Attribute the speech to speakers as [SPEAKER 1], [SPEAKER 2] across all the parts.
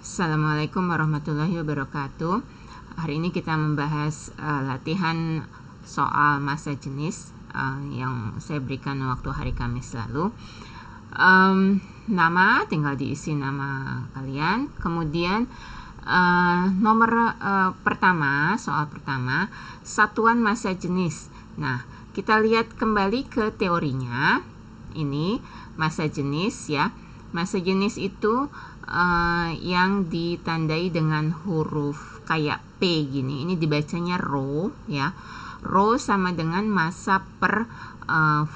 [SPEAKER 1] Assalamualaikum warahmatullahi wabarakatuh. Hari ini kita membahas latihan soal massa jenis yang saya berikan waktu hari Kamis lalu. Nama tinggal diisi nama kalian. Kemudian nomor pertama, soal pertama, satuan massa jenis. Nah, kita lihat kembali ke teorinya. Ini massa jenis ya. Massa jenis itu yang ditandai dengan huruf kayak P gini. Ini dibacanya rho ya. Rho sama dengan massa per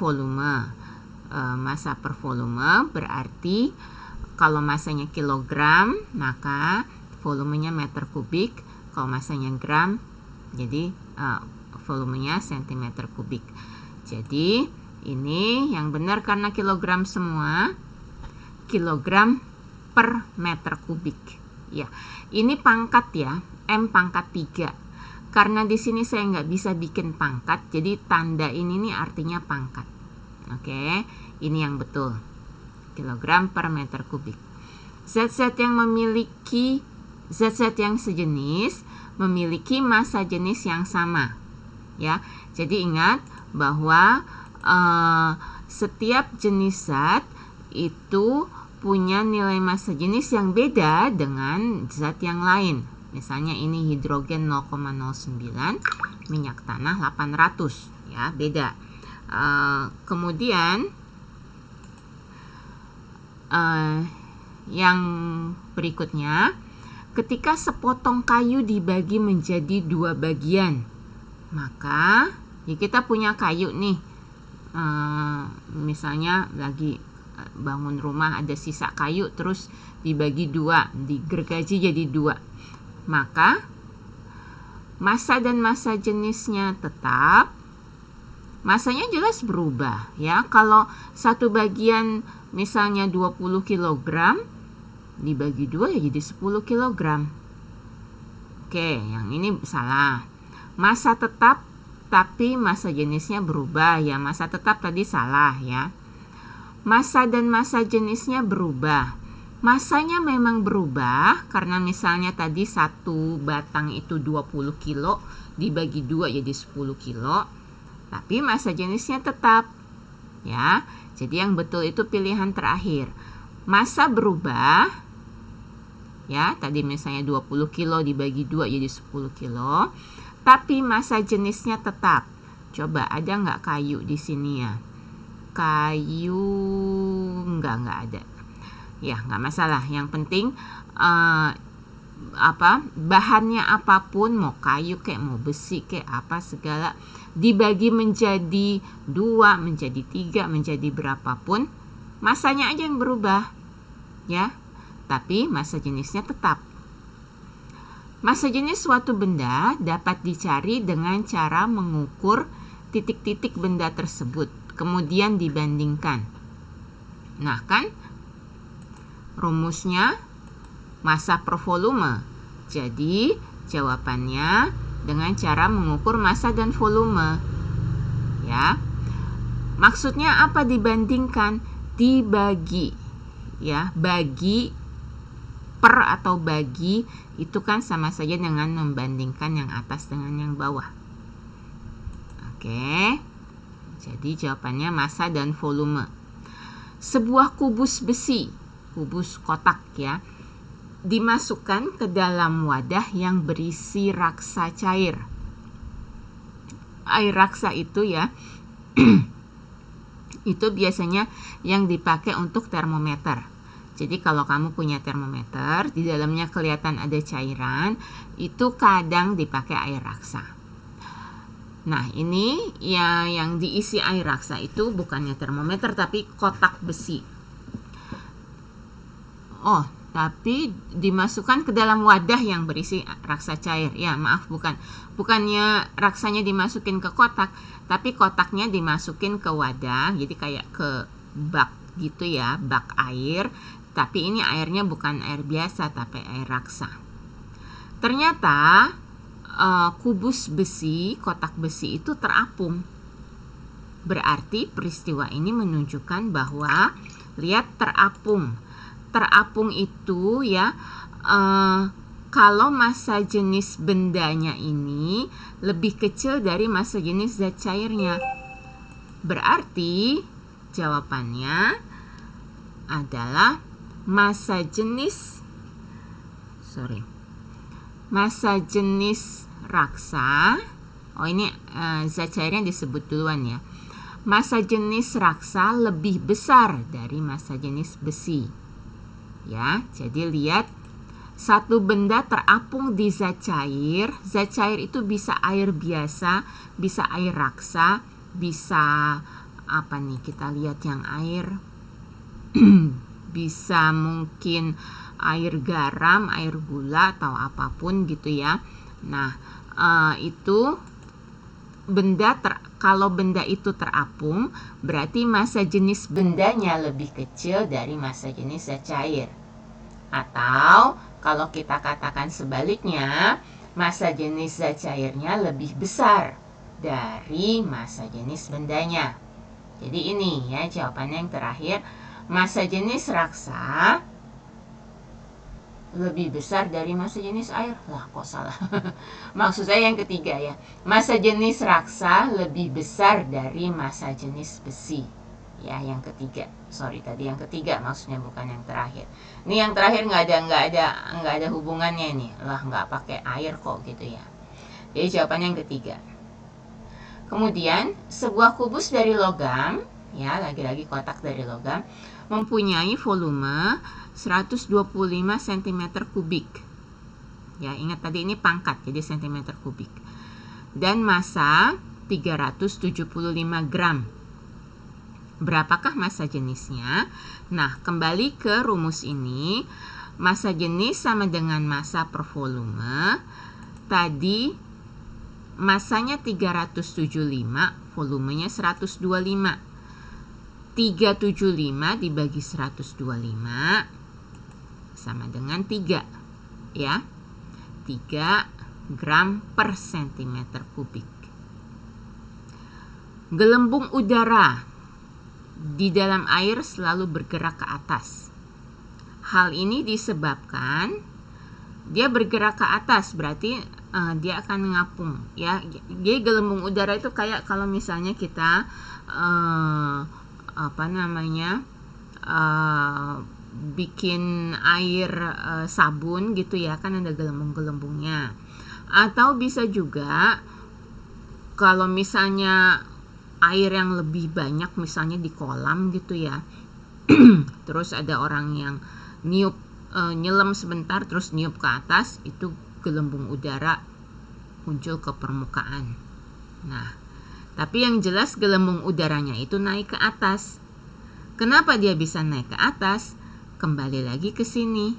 [SPEAKER 1] volume. Massa per volume berarti kalau massanya kilogram maka volumenya meter kubik. Kalau massanya gram jadi volumenya sentimeter kubik. Jadi ini yang benar karena kilogram semua, kilogram per meter kubik. Ya, ini pangkat ya, M pangkat 3. Karena di sini saya nggak bisa bikin pangkat, jadi tanda ini nih artinya pangkat. Oke, ini yang betul. Kilogram per meter kubik. Zat-zat yang sejenis memiliki massa jenis yang sama. Ya, jadi ingat bahwa setiap jenis zat itu punya nilai massa jenis yang beda dengan zat yang lain. Misalnya ini hidrogen 0,09, minyak tanah 800, ya beda. Kemudian yang berikutnya, ketika sepotong kayu dibagi menjadi 2 bagian, maka ya kita punya kayu nih, misalnya lagi bangun rumah ada sisa kayu terus dibagi 2, digergaji jadi 2, maka massa dan massa jenisnya tetap, massanya jelas berubah ya. Kalau satu bagian misalnya 20 kg dibagi 2 ya jadi 10 kg. Oke, yang ini salah. Massa tetap tapi massa jenisnya berubah ya. Massa tetap tadi salah ya. Massa dan massa jenisnya berubah. Massanya memang berubah karena misalnya tadi satu batang itu 20 kilo dibagi 2 jadi 10 kilo. Tapi massa jenisnya tetap. Ya. Jadi yang betul itu pilihan terakhir. Massa berubah. Ya, tadi misalnya 20 kilo dibagi 2 jadi 10 kilo. Tapi massa jenisnya tetap. Coba ada nggak kayu di sini ya? Kayu nggak ada ya, nggak masalah. Yang penting bahannya apapun, mau kayu kayak mau besi kayak apa segala, dibagi menjadi 2, menjadi 3, menjadi berapapun, massanya aja yang berubah ya, tapi massa jenisnya tetap. Massa jenis suatu benda dapat dicari dengan cara mengukur titik-titik benda tersebut, kemudian dibandingkan. Nah kan rumusnya massa per volume. Jadi jawabannya dengan cara mengukur massa dan volume. Ya. Maksudnya apa dibandingkan? Dibagi. Ya, bagi per atau bagi itu kan sama saja dengan membandingkan yang atas dengan yang bawah. Oke. Jadi jawabannya massa dan volume. Sebuah kubus besi, kubus kotak ya, dimasukkan ke dalam wadah yang berisi raksa cair. Air raksa itu ya, itu biasanya yang dipakai untuk termometer. Jadi kalau kamu punya termometer, di dalamnya kelihatan ada cairan, itu kadang dipakai air raksa. Nah, ini ya yang diisi air raksa itu bukannya termometer tapi kotak besi. Oh, tapi dimasukkan ke dalam wadah yang berisi raksa cair. Ya, maaf, bukannya raksanya dimasukin ke kotak, tapi kotaknya dimasukin ke wadah, jadi kayak ke bak gitu ya, bak air. Tapi ini airnya bukan air biasa, tapi air raksa. Ternyata kubus besi, kotak besi itu terapung. Berarti peristiwa ini menunjukkan bahwa lihat terapung. Terapung itu ya kalau massa jenis bendanya ini lebih kecil dari massa jenis zat cairnya. Berarti jawabannya adalah massa jenis raksa. Oh, ini zat cairnya disebut duluan ya. Massa jenis raksa lebih besar dari massa jenis besi. Ya, jadi lihat, satu benda terapung di zat cair. Zat cair itu bisa air biasa, bisa air raksa, bisa apa nih, kita lihat yang air bisa mungkin air garam, air gula, atau apapun gitu ya. Nah, itu benda kalau benda itu terapung, berarti massa jenis bendanya lebih kecil dari massa jenis zat cair. Atau kalau kita katakan sebaliknya, massa jenis zat cairnya lebih besar dari massa jenis bendanya. Jadi ini ya jawabannya yang terakhir, massa jenis raksa lebih besar dari massa jenis air. Lah, kok salah? Maksud saya yang ketiga ya. Massa jenis raksa lebih besar dari massa jenis besi. Ya, yang ketiga. Sorry, tadi yang ketiga maksudnya, bukan yang terakhir. Ini yang terakhir nggak ada hubungannya ini. Lah, nggak pakai air kok gitu ya. Jadi jawabannya yang ketiga. Kemudian, sebuah kubus dari logam, ya lagi-lagi kotak dari logam, mempunyai volume 125 cm kubik. Ya, ingat tadi ini pangkat, jadi cm kubik. Dan massa 375 gram. Berapakah massa jenisnya? Nah, kembali ke rumus ini. Massa jenis sama dengan massa per volume. Tadi massanya 375, volumenya 125. 375 dibagi 125 sama dengan 3 ya. 3 gram per cm kubik. Gelembung udara di dalam air selalu bergerak ke atas. Hal ini disebabkan dia bergerak ke atas, berarti dia akan ngapung ya. Jadi gelembung udara itu kayak kalau misalnya kita bikin air sabun gitu ya, kan ada gelembung-gelembungnya. Atau bisa juga kalau misalnya air yang lebih banyak, misalnya di kolam gitu ya, terus ada orang yang niup, nyelam sebentar terus niup ke atas, itu gelembung udara muncul ke permukaan. Nah, tapi yang jelas gelembung udaranya itu naik ke atas. Kenapa dia bisa naik ke atas? Kembali lagi ke sini.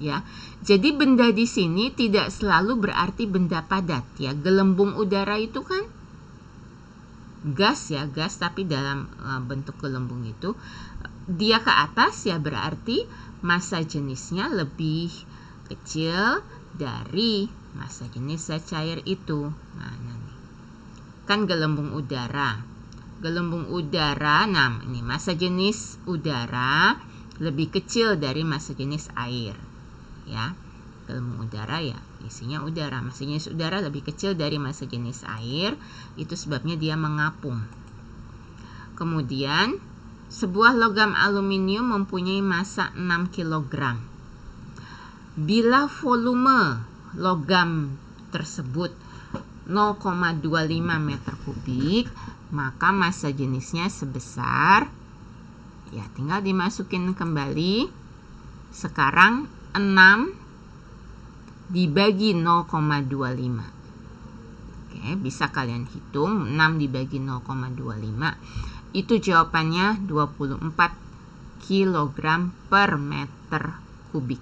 [SPEAKER 1] Ya. Jadi benda di sini tidak selalu berarti benda padat ya. Gelembung udara itu kan gas ya, gas, tapi dalam bentuk gelembung itu dia ke atas ya, berarti massa jenisnya lebih kecil dari massa jenis zat cair itu. Nah, kan gelembung udara. Nah ini massa jenis udara lebih kecil dari massa jenis air. Ya, gelembung udara ya isinya udara. Massa jenis udara lebih kecil dari massa jenis air. Itu sebabnya dia mengapung. Kemudian sebuah logam aluminium mempunyai massa 6 kg. Bila volume logam tersebut 0,25 meter kubik, maka massa jenisnya sebesar, ya tinggal dimasukin kembali. Sekarang 6 dibagi 0,25. Oke, bisa kalian hitung 6 dibagi 0,25. Itu jawabannya 24 kg per meter kubik.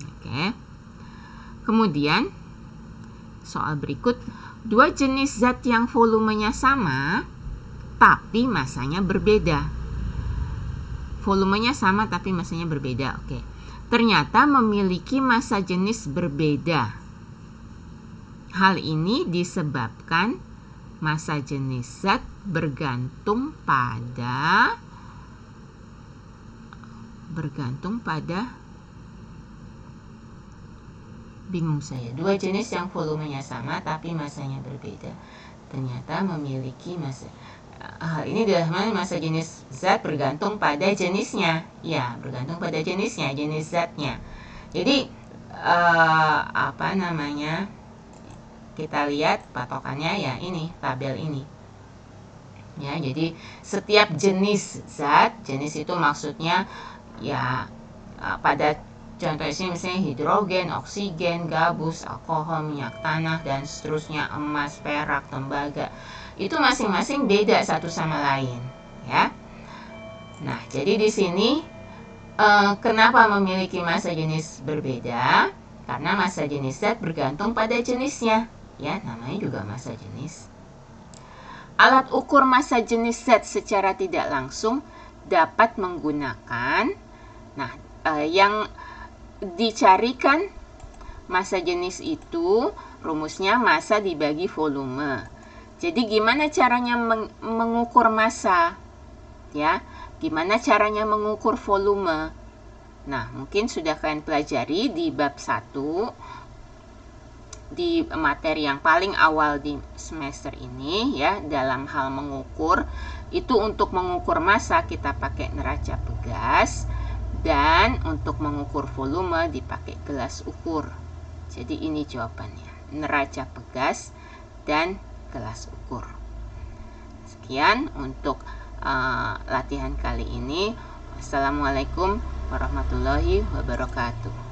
[SPEAKER 1] Oke. Kemudian soal berikut, dua jenis zat yang volumenya sama tapi massanya berbeda. Volumenya sama tapi massanya berbeda. Oke. Ternyata memiliki massa jenis berbeda. Hal ini disebabkan massa jenis zat bergantung pada bergantung pada, bingung saya, dua jenis yang volumenya sama tapi masanya berbeda ternyata memiliki massa. Hal ini adalah massa jenis zat bergantung pada jenisnya. Ya, bergantung pada jenisnya, jenis zatnya. Jadi kita lihat patokannya ya ini, tabel ini. Ya, jadi setiap jenis zat, jenis itu maksudnya ya pada contoh ini misalnya hidrogen, oksigen, gabus, alkohol, minyak tanah dan seterusnya, emas, perak, tembaga. Itu masing-masing beda satu sama lain, ya. Nah, jadi di sini kenapa memiliki massa jenis berbeda? Karena massa jenis zat bergantung pada jenisnya, ya, namanya juga massa jenis. Alat ukur massa jenis zat secara tidak langsung dapat menggunakan, yang dicarikan massa jenis itu rumusnya massa dibagi volume. Jadi gimana caranya mengukur massa? Ya, gimana caranya mengukur volume? Nah, mungkin sudah kalian pelajari di bab 1 di materi yang paling awal di semester ini ya, dalam hal mengukur. Itu untuk mengukur massa kita pakai neraca pegas, dan untuk mengukur volume dipakai gelas ukur. Jadi ini jawabannya, neraca pegas dan gelas ukur. Sekian untuk latihan kali ini. Assalamualaikum warahmatullahi wabarakatuh.